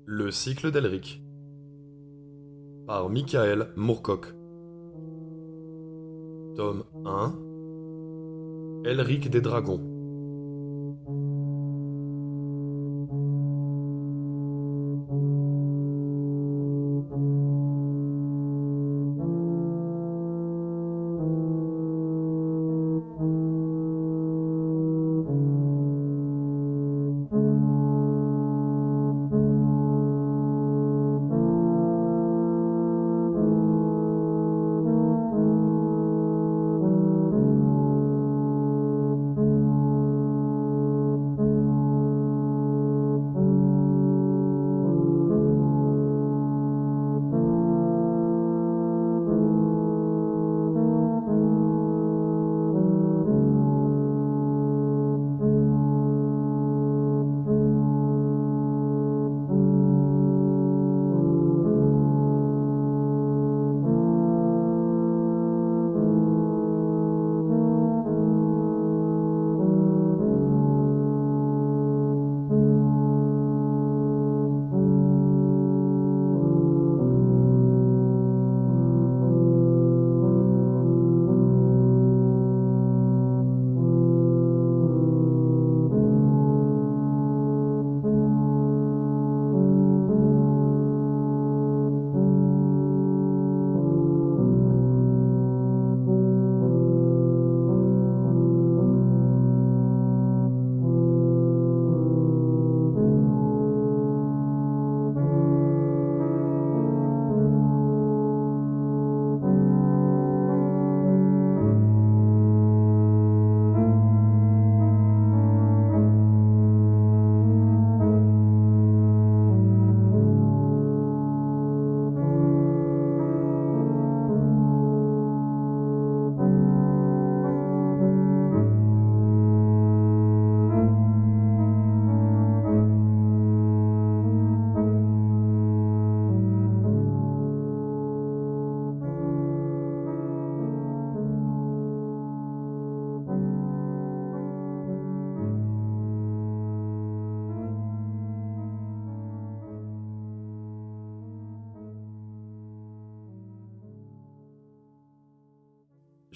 Le cycle d'Elric par Michael Moorcock. Tome 1. Elric des Dragons.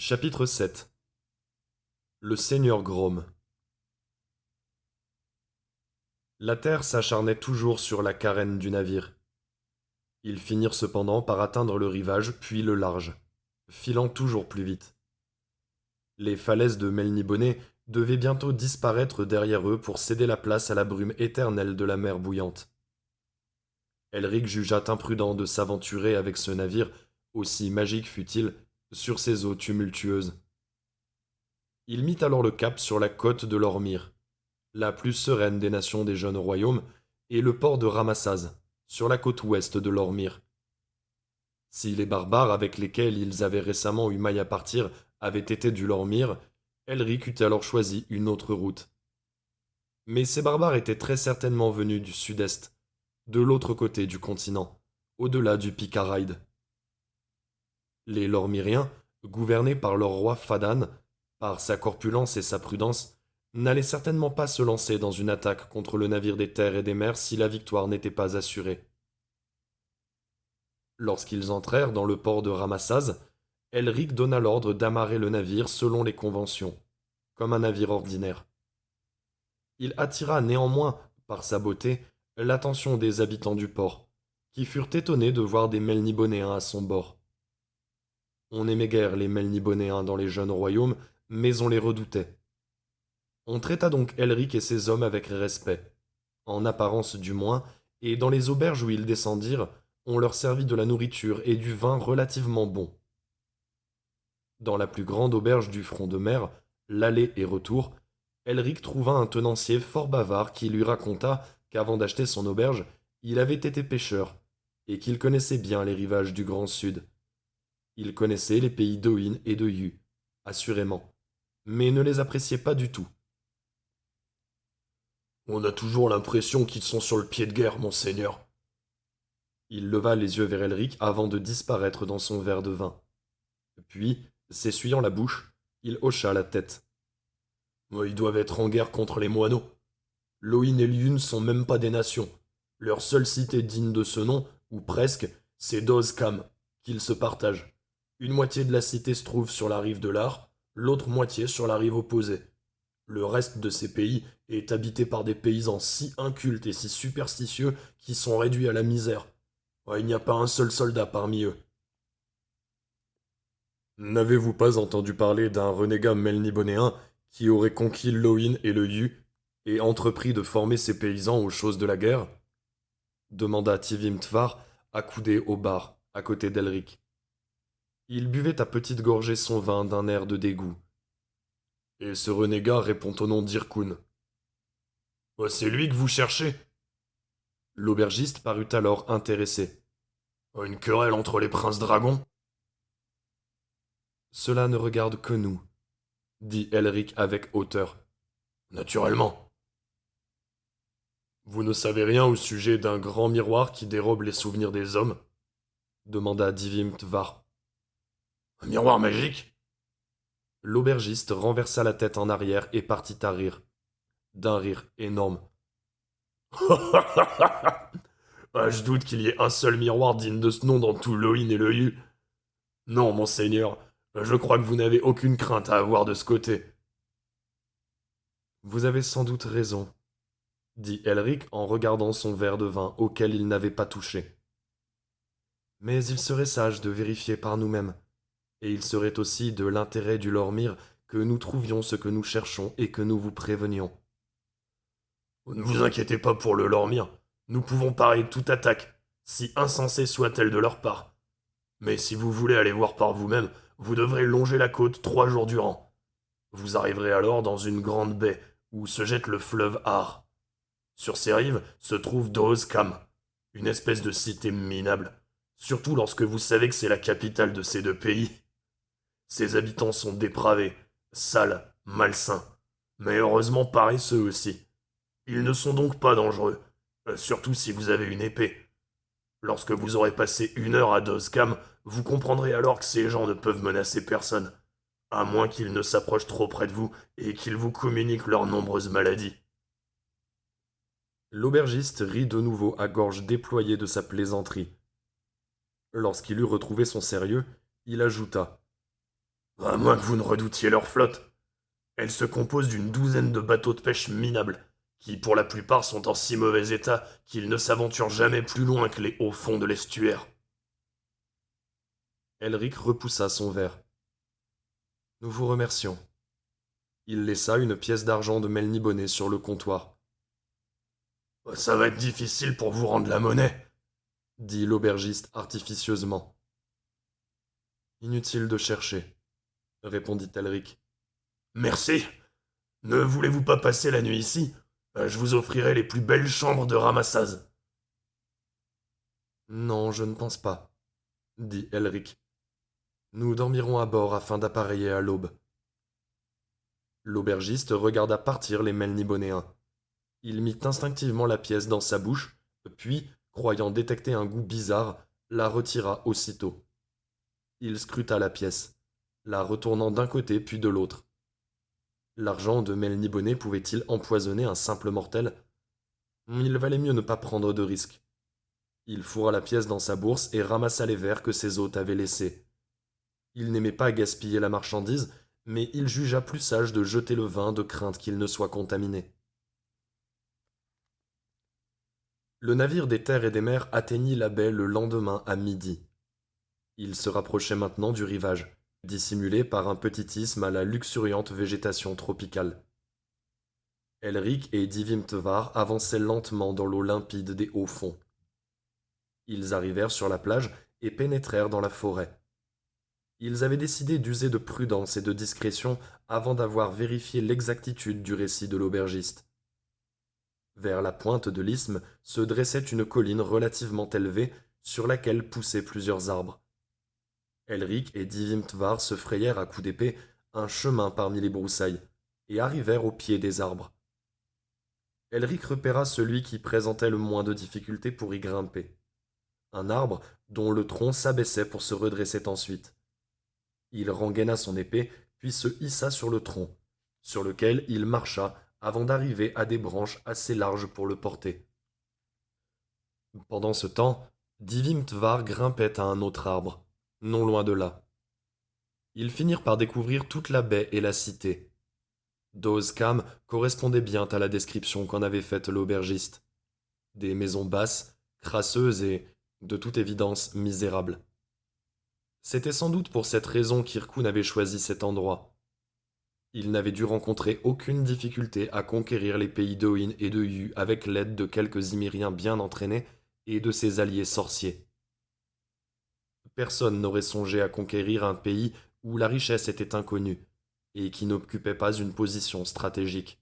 Chapitre 7. Le Seigneur Grom. La terre s'acharnait toujours sur la carène du navire. Ils finirent cependant par atteindre le rivage, puis le large, filant toujours plus vite. Les falaises de Melniboné devaient bientôt disparaître derrière eux pour céder la place à la brume éternelle de la mer bouillante. Elric jugea imprudent de s'aventurer avec ce navire, aussi magique fût-il, sur ces eaux tumultueuses. Il mit alors le cap sur la côte de l'Ormire, la plus sereine des nations des jeunes royaumes, et le port de Ramassaz, sur la côte ouest de l'Ormire. Si les barbares avec lesquels ils avaient récemment eu maille à partir avaient été du Lormire, Elric eût alors choisi une autre route. Mais ces barbares étaient très certainement venus du sud-est, de l'autre côté du continent, au-delà du Picaraïde. Les Lormiriens, gouvernés par leur roi Fadan, par sa corpulence et sa prudence, n'allaient certainement pas se lancer dans une attaque contre le navire des terres et des mers si la victoire n'était pas assurée. Lorsqu'ils entrèrent dans le port de Ramassaz, Elric donna l'ordre d'amarrer le navire selon les conventions, comme un navire ordinaire. Il attira néanmoins, par sa beauté, l'attention des habitants du port, qui furent étonnés de voir des Melnibonéens à son bord. On n'aimait guère les Melnibonéens dans les jeunes royaumes, mais on les redoutait. On traita donc Elric et ses hommes avec respect, en apparence du moins, et dans les auberges où ils descendirent, on leur servit de la nourriture et du vin relativement bon. Dans la plus grande auberge du front de mer, l'aller et retour, Elric trouva un tenancier fort bavard qui lui raconta qu'avant d'acheter son auberge, il avait été pêcheur, et qu'il connaissait bien les rivages du Grand Sud. Il connaissait les pays d'Oin et de Yu, assurément, mais ne les appréciait pas du tout. On a toujours l'impression qu'ils sont sur le pied de guerre, monseigneur. Il leva les yeux vers Elric avant de disparaître dans son verre de vin. Puis, s'essuyant la bouche, il hocha la tête. Ils doivent être en guerre contre les moineaux. L'Oin et l'Yun sont même pas des nations. Leur seule cité digne de ce nom, ou presque, c'est Dozkam, qu'ils se partagent. Une moitié de la cité se trouve sur la rive de l'Ar, l'autre moitié sur la rive opposée. Le reste de ces pays est habité par des paysans si incultes et si superstitieux qu'ils sont réduits à la misère. Ouais, il n'y a pas un seul soldat parmi eux. N'avez-vous pas entendu parler d'un renégat melnibonéen qui aurait conquis l'Oïn et le Yu et entrepris de former ses paysans aux choses de la guerre demanda Tivim Tvar, accoudé au bar, à côté d'Elric. Il buvait à petites gorgées son vin d'un air de dégoût. Et ce renégat répond au nom d'Irkoun. Oh, c'est lui que vous cherchez. L'aubergiste parut alors intéressé. Oh, une querelle entre les princes dragons. Cela ne regarde que nous, dit Elric avec hauteur. Naturellement. Vous ne savez rien au sujet d'un grand miroir qui dérobe les souvenirs des hommes demanda Divim Tvar. Un miroir magique. L'aubergiste renversa la tête en arrière et partit à rire. D'un rire énorme. Ah, je doute qu'il y ait un seul miroir digne de ce nom dans tout l'Oïn et le Yu. Non, monseigneur, je crois que vous n'avez aucune crainte à avoir de ce côté. Vous avez sans doute raison, dit Elric en regardant son verre de vin auquel il n'avait pas touché. Mais il serait sage de vérifier par nous-mêmes, et il serait aussi de l'intérêt du Lormir que nous trouvions ce que nous cherchons et que nous vous prévenions. Ne vous inquiétez pas pour le Lormir, nous pouvons parer toute attaque, si insensée soit-elle de leur part. Mais si vous voulez aller voir par vous-même, vous devrez longer la côte 3 jours durant. Vous arriverez alors dans une grande baie où se jette le fleuve Har. Sur ses rives se trouve Dozkam, une espèce de cité minable, surtout lorsque vous savez que c'est la capitale de ces deux pays. Ses habitants sont dépravés, sales, malsains, mais heureusement paresseux aussi. Ils ne sont donc pas dangereux, surtout si vous avez une épée. Lorsque vous aurez passé 1 heure à Dozkam, vous comprendrez alors que ces gens ne peuvent menacer personne, à moins qu'ils ne s'approchent trop près de vous et qu'ils vous communiquent leurs nombreuses maladies. L'aubergiste rit de nouveau à gorge déployée de sa plaisanterie. Lorsqu'il eut retrouvé son sérieux, il ajouta. À moins que vous ne redoutiez leur flotte. Elle se compose d'une douzaine de bateaux de pêche minables, qui pour la plupart sont en si mauvais état qu'ils ne s'aventurent jamais plus loin que les hauts fonds de l'estuaire. Elric repoussa son verre. Nous vous remercions. Il laissa une pièce d'argent de Melniboné sur le comptoir. Ça va être difficile pour vous rendre la monnaie, dit l'aubergiste artificieusement. Inutile de chercher, répondit Elric. Merci. Ne voulez-vous pas passer la nuit ici? Je vous offrirai les plus belles chambres de ramassage. Non, je ne pense pas, dit Elric. Nous dormirons à bord afin d'appareiller à l'aube. L'aubergiste regarda partir les Melnibonéens. Il mit instinctivement la pièce dans sa bouche, puis, croyant détecter un goût bizarre, la retira aussitôt. Il scruta la pièce, la retournant d'un côté puis de l'autre. L'argent de Melniboné pouvait-il empoisonner un simple mortel? Il valait mieux ne pas prendre de risques. Il fourra la pièce dans sa bourse et ramassa les verres que ses hôtes avaient laissés. Il n'aimait pas gaspiller la marchandise, mais il jugea plus sage de jeter le vin de crainte qu'il ne soit contaminé. Le navire des terres et des mers atteignit la baie le lendemain à midi. Il se rapprochait maintenant du rivage, dissimulé par un petit isthme à la luxuriante végétation tropicale. Elric et Divim Tvar avançaient lentement dans l'eau limpide des hauts fonds. Ils arrivèrent sur la plage et pénétrèrent dans la forêt. Ils avaient décidé d'user de prudence et de discrétion avant d'avoir vérifié l'exactitude du récit de l'aubergiste. Vers la pointe de l'isthme se dressait une colline relativement élevée sur laquelle poussaient plusieurs arbres. Elric et Divim Tvar se frayèrent à coups d'épée un chemin parmi les broussailles et arrivèrent au pied des arbres. Elric repéra celui qui présentait le moins de difficultés pour y grimper. Un arbre dont le tronc s'abaissait pour se redresser ensuite. Il rengaina son épée, puis se hissa sur le tronc, sur lequel il marcha avant d'arriver à des branches assez larges pour le porter. Pendant ce temps, Divim Tvar grimpait à un autre arbre, non loin de là. Ils finirent par découvrir toute la baie et la cité. Dozcam correspondait bien à la description qu'en avait faite l'aubergiste. Des maisons basses, crasseuses et, de toute évidence, misérables. C'était sans doute pour cette raison qu'Irkoun avait choisi cet endroit. Il n'avait dû rencontrer aucune difficulté à conquérir les pays d'Oin et de Yu avec l'aide de quelques Imériens bien entraînés et de ses alliés sorciers. Personne n'aurait songé à conquérir un pays où la richesse était inconnue et qui n'occupait pas une position stratégique.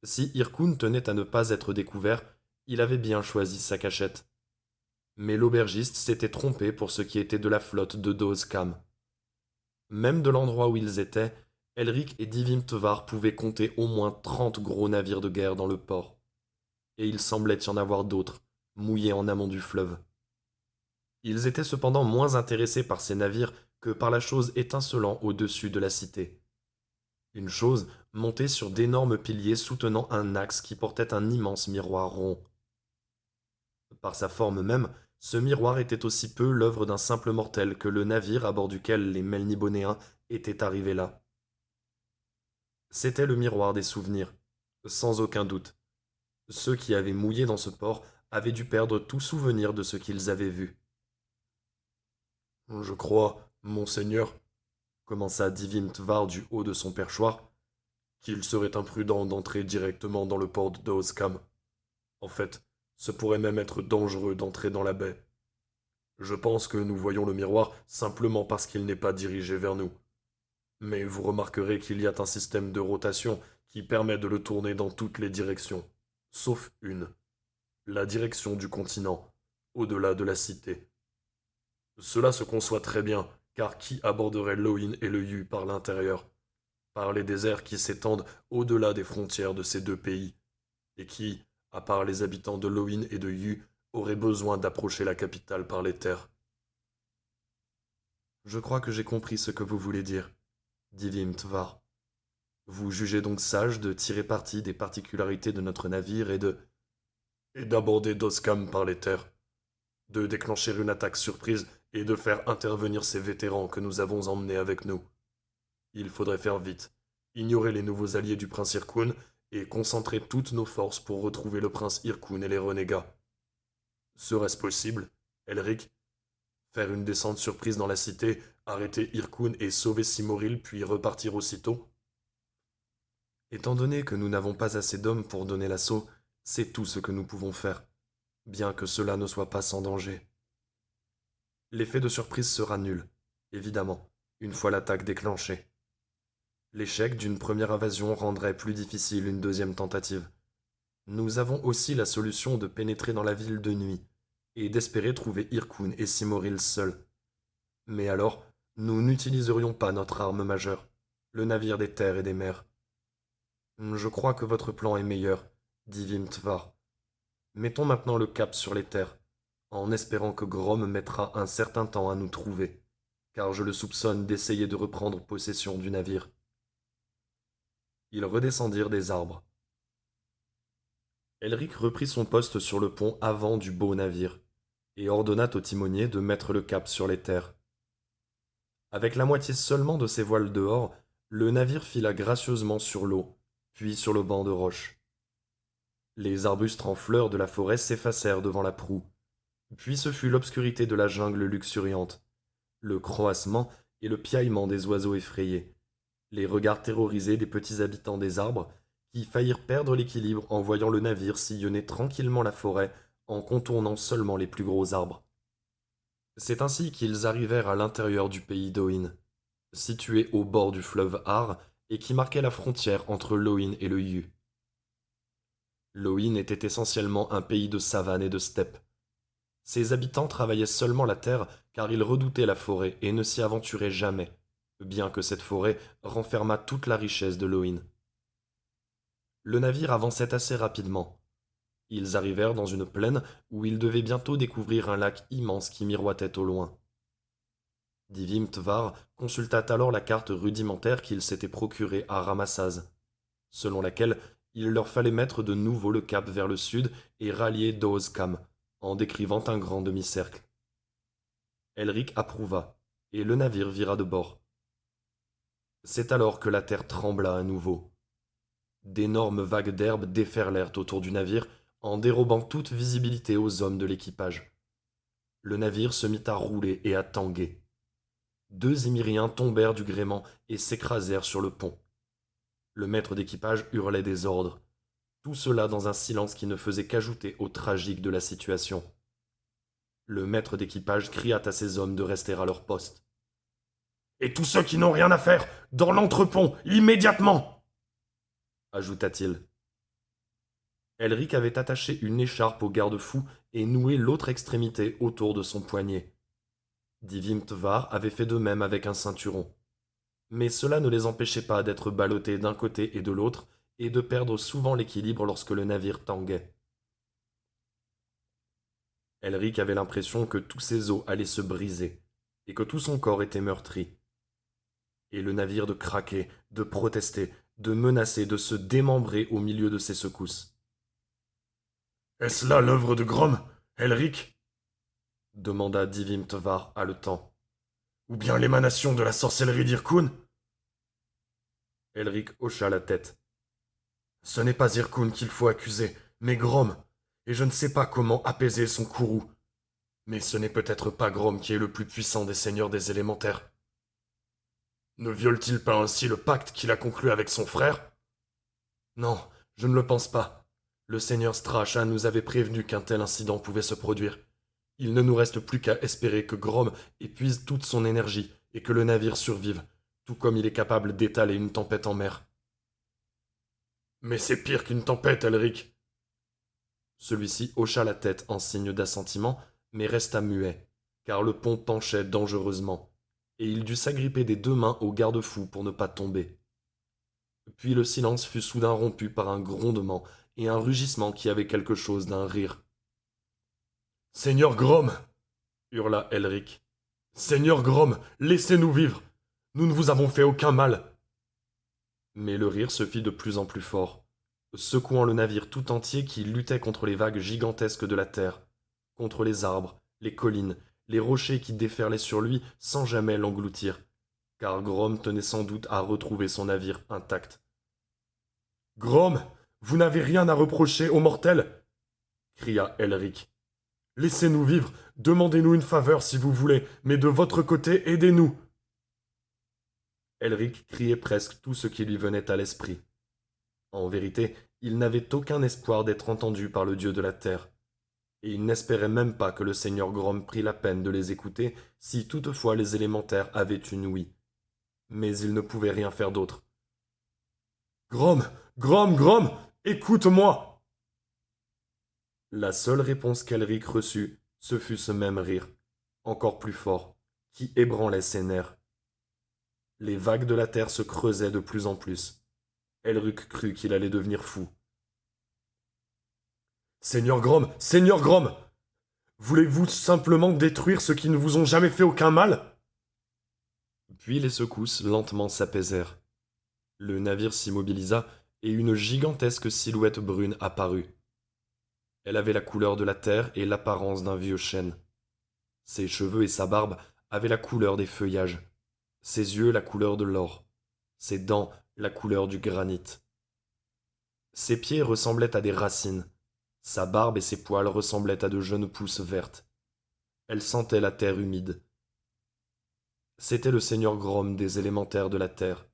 Si Irkoun tenait à ne pas être découvert, il avait bien choisi sa cachette. Mais l'aubergiste s'était trompé pour ce qui était de la flotte de Dozcam. Même de l'endroit où ils étaient, Elric et Divim Tvar pouvaient compter au moins 30 gros navires de guerre dans le port. Et il semblait y en avoir d'autres, mouillés en amont du fleuve. Ils étaient cependant moins intéressés par ces navires que par la chose étincelant au-dessus de la cité. Une chose montée sur d'énormes piliers soutenant un axe qui portait un immense miroir rond. Par sa forme même, ce miroir était aussi peu l'œuvre d'un simple mortel que le navire à bord duquel les Melnibonéens étaient arrivés là. C'était le miroir des souvenirs, sans aucun doute. Ceux qui avaient mouillé dans ce port avaient dû perdre tout souvenir de ce qu'ils avaient vu. Je crois, monseigneur, commença Divim Tvar du haut de son perchoir, qu'il serait imprudent d'entrer directement dans le port de Daoskam. En fait, ce pourrait même être dangereux d'entrer dans la baie. Je pense que nous voyons le miroir simplement parce qu'il n'est pas dirigé vers nous. Mais vous remarquerez qu'il y a un système de rotation qui permet de le tourner dans toutes les directions, sauf une, la direction du continent, au-delà de la cité. Cela se conçoit très bien, car qui aborderait l'Oin et le Yu par l'intérieur, par les déserts qui s'étendent au-delà des frontières de ces deux pays, et qui, à part les habitants de l'Oin et de Yu, auraient besoin d'approcher la capitale par les terres. Je crois que j'ai compris ce que vous voulez dire, dit Vim Tvar. Vous jugez donc sage de tirer parti des particularités de notre navire et d'aborder Doskam par les terres, de déclencher une attaque surprise et de faire intervenir ces vétérans que nous avons emmenés avec nous. Il faudrait faire vite, ignorer les nouveaux alliés du prince Irkoun et concentrer toutes nos forces pour retrouver le prince Irkoun et les renégats. Serait-ce possible, Elric? Faire une descente surprise dans la cité, arrêter Irkoun et sauver Simoril puis repartir aussitôt? Étant donné que nous n'avons pas assez d'hommes pour donner l'assaut, c'est tout ce que nous pouvons faire, bien que cela ne soit pas sans danger. L'effet de surprise sera nul, évidemment, une fois l'attaque déclenchée. L'échec d'une première invasion rendrait plus difficile une deuxième tentative. Nous avons aussi la solution de pénétrer dans la ville de nuit, et d'espérer trouver Irkoun et Simoril seuls. Mais alors, nous n'utiliserions pas notre arme majeure, le navire des terres et des mers. Je crois que votre plan est meilleur, dit Vim Tvar. Mettons maintenant le cap sur les terres, en espérant que Grom mettra un certain temps à nous trouver, car je le soupçonne d'essayer de reprendre possession du navire. Ils redescendirent des arbres. Elric reprit son poste sur le pont avant du beau navire, et ordonna au timonier de mettre le cap sur les terres. Avec la moitié seulement de ses voiles dehors, le navire fila gracieusement sur l'eau, puis sur le banc de roche. Les arbustes en fleurs de la forêt s'effacèrent devant la proue, puis ce fut l'obscurité de la jungle luxuriante, le croassement et le piaillement des oiseaux effrayés, les regards terrorisés des petits habitants des arbres, qui faillirent perdre l'équilibre en voyant le navire sillonner tranquillement la forêt en contournant seulement les plus gros arbres. C'est ainsi qu'ils arrivèrent à l'intérieur du pays d'Oin, situé au bord du fleuve Har et qui marquait la frontière entre l'Oin et le Yu. L'Oin était essentiellement un pays de savane et de steppe. Ses habitants travaillaient seulement la terre car ils redoutaient la forêt et ne s'y aventuraient jamais, bien que cette forêt renfermât toute la richesse de l'Oin. Le navire avançait assez rapidement. Ils arrivèrent dans une plaine où ils devaient bientôt découvrir un lac immense qui miroitait au loin. Divim Tvar consulta alors la carte rudimentaire qu'il s'était procurée à Ramassaz, selon laquelle Il leur fallait mettre de nouveau le cap vers le sud et rallier Dooscam, en décrivant un grand demi-cercle. Elric approuva, et le navire vira de bord. C'est alors que la terre trembla à nouveau. D'énormes vagues d'herbe déferlèrent autour du navire, en dérobant toute visibilité aux hommes de l'équipage. Le navire se mit à rouler et à tanguer. 2 Émiriens tombèrent du gréement et s'écrasèrent sur le pont. Le maître d'équipage hurlait des ordres. Tout cela dans un silence qui ne faisait qu'ajouter au tragique de la situation. Le maître d'équipage cria à ses hommes de rester à leur poste. Et tous ceux qui n'ont rien à faire, dans l'entrepont, immédiatement ajouta-t-il. Elric avait attaché une écharpe au garde-fou et noué l'autre extrémité autour de son poignet. Divim Tvar avait fait de même avec un ceinturon. Mais cela ne les empêchait pas d'être ballottés d'un côté et de l'autre, et de perdre souvent l'équilibre lorsque le navire tanguait. Elric avait l'impression que tous ses os allaient se briser, et que tout son corps était meurtri. Et le navire de craquer, de protester, de menacer, de se démembrer au milieu de ses secousses. Est-ce là l'œuvre de Grom, Elric demanda Divim Tvar haletant. Ou bien l'émanation de la sorcellerie d'Irkun Elric hocha la tête. Ce n'est pas Irkun qu'il faut accuser, mais Grom, et je ne sais pas comment apaiser son courroux. Mais ce n'est peut-être pas Grom qui est le plus puissant des seigneurs des élémentaires. Ne viole-t-il pas ainsi le pacte qu'il a conclu avec son frère? Non, je ne le pense pas. Le seigneur Strachan nous avait prévenu qu'un tel incident pouvait se produire. Il ne nous reste plus qu'à espérer que Grom épuise toute son énergie et que le navire survive, tout comme il est capable d'étaler une tempête en mer. Mais c'est pire qu'une tempête, Elric. Celui-ci hocha la tête en signe d'assentiment, mais resta muet, car le pont penchait dangereusement, et il dut s'agripper des 2 mains au garde-fou pour ne pas tomber. Puis le silence fut soudain rompu par un grondement et un rugissement qui avait quelque chose d'un rire. « Seigneur Grom !» hurla Elric. « Seigneur Grom, laissez-nous vivre. Nous ne vous avons fait aucun mal. » Mais le rire se fit de plus en plus fort, secouant le navire tout entier qui luttait contre les vagues gigantesques de la terre, contre les arbres, les collines, les rochers qui déferlaient sur lui sans jamais l'engloutir, car Grom tenait sans doute à retrouver son navire intact. « Grom, vous n'avez rien à reprocher aux mortels !» cria Elric. « Laissez-nous vivre, demandez-nous une faveur si vous voulez, mais de votre côté, aidez-nous !» Elric criait presque tout ce qui lui venait à l'esprit. En vérité, il n'avait aucun espoir d'être entendu par le dieu de la terre, et il n'espérait même pas que le seigneur Grom prît la peine de les écouter si toutefois les élémentaires avaient une ouïe. Mais il ne pouvait rien faire d'autre. « Grom, Grom, Grom, écoute-moi !» La seule réponse qu'Elric reçut, ce fut ce même rire, encore plus fort, qui ébranlait ses nerfs. Les vagues de la terre se creusaient de plus en plus. Elric crut qu'il allait devenir fou. « Seigneur Grom, voulez-vous simplement détruire ceux qui ne vous ont jamais fait aucun mal ?» Puis les secousses lentement s'apaisèrent. Le navire s'immobilisa et une gigantesque silhouette brune apparut. Elle avait la couleur de la terre et l'apparence d'un vieux chêne. Ses cheveux et sa barbe avaient la couleur des feuillages, ses yeux la couleur de l'or, ses dents la couleur du granit. Ses pieds ressemblaient à des racines, sa barbe et ses poils ressemblaient à de jeunes pousses vertes. Elle sentait la terre humide. C'était le seigneur Grom des élémentaires de la terre.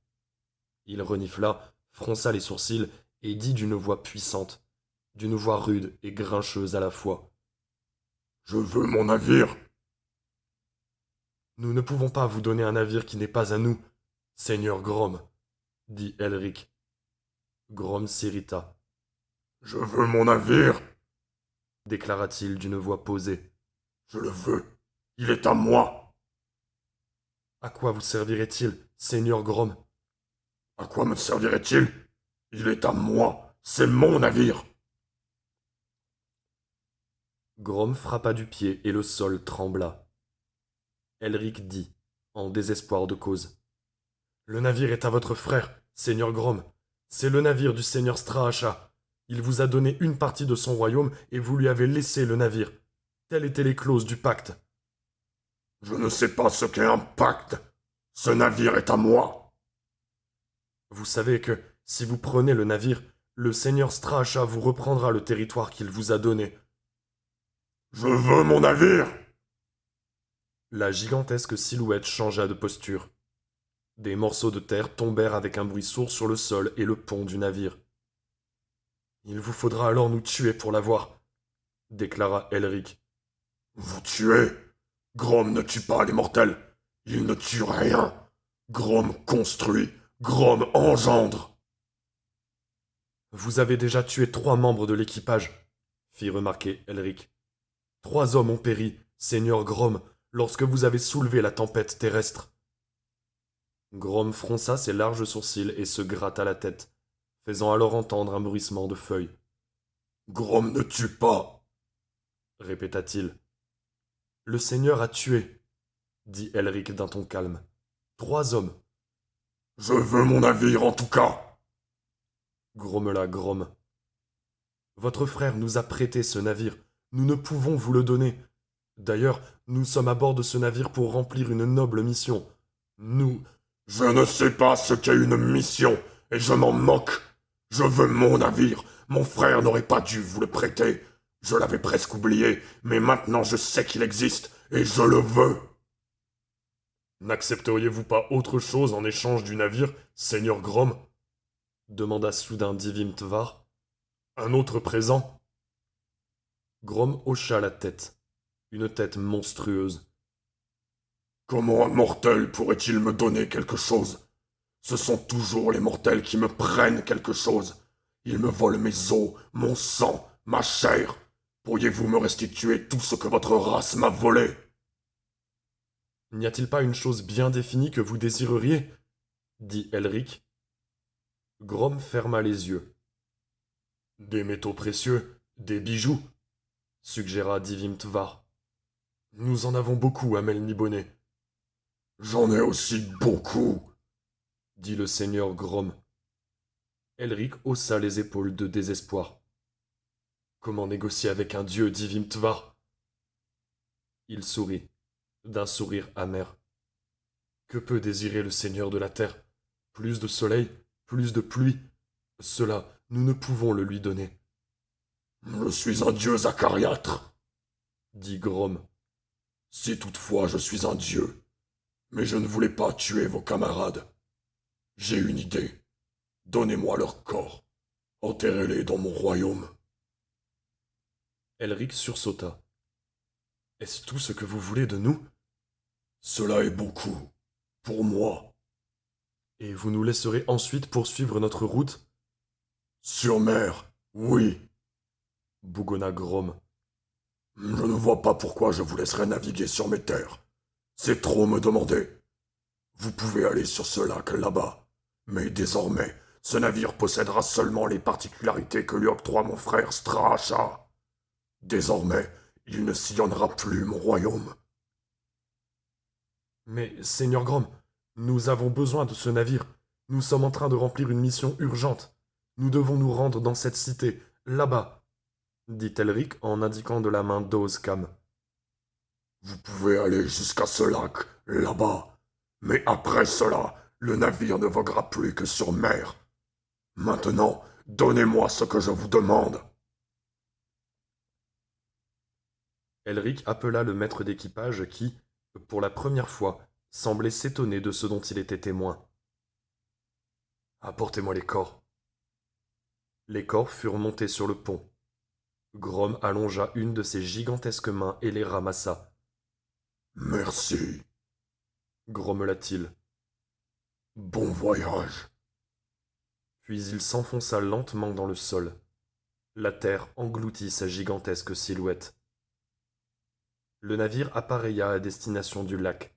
Il renifla, fronça les sourcils et dit d'une voix puissante, d'une voix rude et grincheuse à la fois. « Je veux mon navire !»« Nous ne pouvons pas vous donner un navire qui n'est pas à nous, seigneur Grom, » dit Elric. Grom s'irrita. « Je veux mon navire !» déclara-t-il d'une voix posée. « Je le veux, il est à moi !»« À quoi vous servirait-il, seigneur Grom ?»« À quoi me servirait-il? Il est à moi, c'est mon navire !» Grom frappa du pied et le sol trembla. Elric dit, en désespoir de cause. « Le navire est à votre frère, seigneur Grom. C'est le navire du seigneur Straacha. Il vous a donné une partie de son royaume et vous lui avez laissé le navire. Telles étaient les clauses du pacte. Je ne sais pas ce qu'est un pacte. Ce navire est à moi. Vous savez que, si vous prenez le navire, le seigneur Straacha vous reprendra le territoire qu'il vous a donné. Je veux mon navire. La gigantesque silhouette changea de posture. Des morceaux de terre tombèrent avec un bruit sourd sur le sol et le pont du navire. Il vous faudra alors nous tuer pour l'avoir, déclara Elric. Vous tuez. Grom ne tue pas les mortels. Il ne tue rien. Grom construit. Grom engendre. Vous avez déjà tué 3 membres de l'équipage, fit remarquer Elric. 3 hommes ont péri, seigneur Grom, lorsque vous avez soulevé la tempête terrestre. Grom fronça ses larges sourcils et se gratta la tête, faisant alors entendre un bruissement de feuilles. Grom ne tue pas, répéta-t-il. Le seigneur a tué, dit Elric d'un ton calme. 3 hommes. Je veux mon navire en tout cas, grommela Grom. Votre frère nous a prêté ce navire. Nous ne pouvons vous le donner. D'ailleurs, nous sommes à bord de ce navire pour remplir une noble mission. Nous... Je ne sais pas ce qu'est une mission, et je m'en moque. Je veux mon navire. Mon frère n'aurait pas dû vous le prêter. Je l'avais presque oublié, mais maintenant je sais qu'il existe, et je le veux. N'accepteriez-vous pas autre chose en échange du navire, seigneur Grom demanda soudain Divim Tvar. Un autre présent. Grom hocha la tête. Une tête monstrueuse. Comment un mortel pourrait-il me donner quelque chose? Ce sont toujours les mortels qui me prennent quelque chose. Ils me volent mes os, mon sang, ma chair. Pourriez-vous me restituer tout ce que votre race m'a volé? N'y a-t-il pas une chose bien définie que vous désireriez dit Elric. Grom ferma les yeux. Des métaux précieux, des bijoux, suggéra Divim Tvar. Nous en avons beaucoup à Melniboné. J'en ai aussi beaucoup, dit le seigneur Grom. Elric haussa les épaules de désespoir. Comment négocier avec un dieu, Divim Tvar? Il sourit, d'un sourire amer. Que peut désirer le seigneur de la terre? Plus de soleil, plus de pluie. Cela, nous ne pouvons le lui donner. Je suis un dieu acariâtre, dit Grom. Si toutefois je suis un dieu, mais je ne voulais pas tuer vos camarades. J'ai une idée. Donnez-moi leur corps. Enterrez-les dans mon royaume. Elric sursauta. Est-ce tout ce que vous voulez de nous? Cela est beaucoup. Pour moi. Et vous nous laisserez ensuite poursuivre notre route? Sur mer, oui, bougonna Grom. Je ne vois pas pourquoi je vous laisserai naviguer sur mes terres. C'est trop me demander. Vous pouvez aller sur ce lac là-bas. Mais désormais, ce navire possédera seulement les particularités que lui octroie mon frère Straacha. Désormais, il ne sillonnera plus mon royaume. Mais, seigneur Grom, nous avons besoin de ce navire. Nous sommes en train de remplir une mission urgente. Nous devons nous rendre dans cette cité, là-bas, dit Elric en indiquant de la main d'Ozcam. Vous pouvez aller jusqu'à ce lac, là-bas. Mais après cela, le navire ne voguera plus que sur mer. Maintenant, donnez-moi ce que je vous demande. Elric appela le maître d'équipage qui, pour la première fois, semblait s'étonner de ce dont il était témoin. Apportez-moi les corps. Les corps furent montés sur le pont. Grom allongea une de ses gigantesques mains et les ramassa. Merci, grommela-t-il. Bon voyage. Puis il s'enfonça lentement dans le sol. La terre engloutit sa gigantesque silhouette. Le navire appareilla à destination du lac.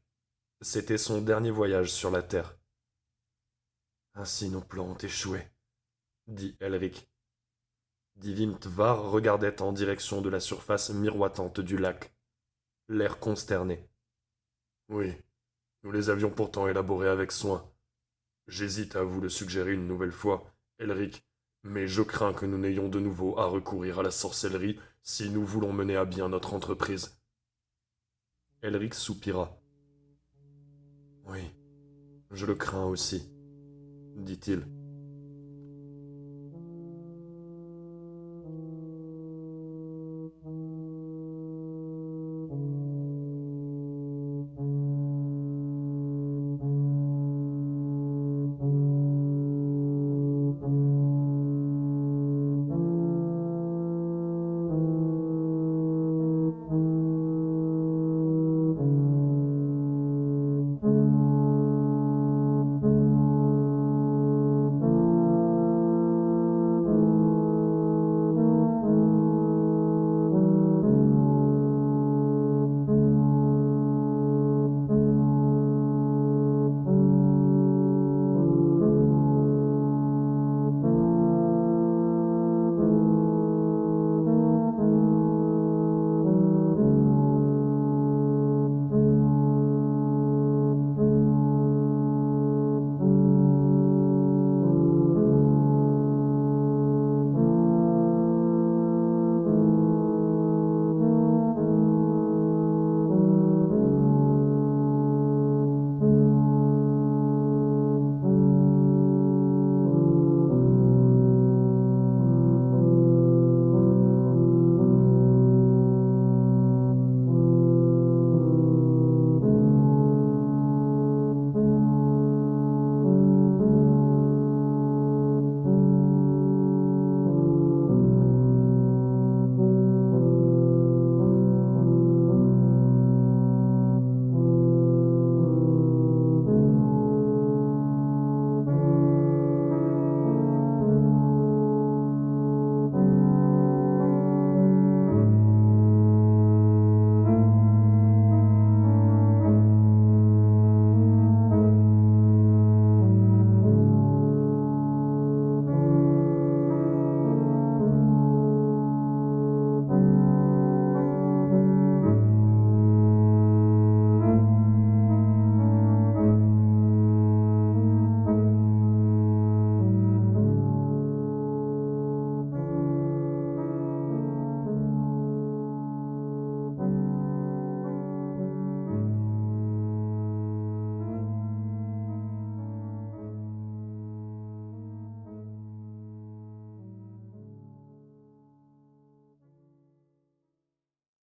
C'était son dernier voyage sur la terre. Ainsi nos plans ont échoué, dit Elric. Divim Tvar regardait en direction de la surface miroitante du lac, l'air consterné. Oui, nous les avions pourtant élaborés avec soin. J'hésite à vous le suggérer une nouvelle fois, Elric, mais je crains que nous n'ayons de nouveau à recourir à la sorcellerie si nous voulons mener à bien notre entreprise. Elric soupira. Oui, je le crains aussi, dit-il.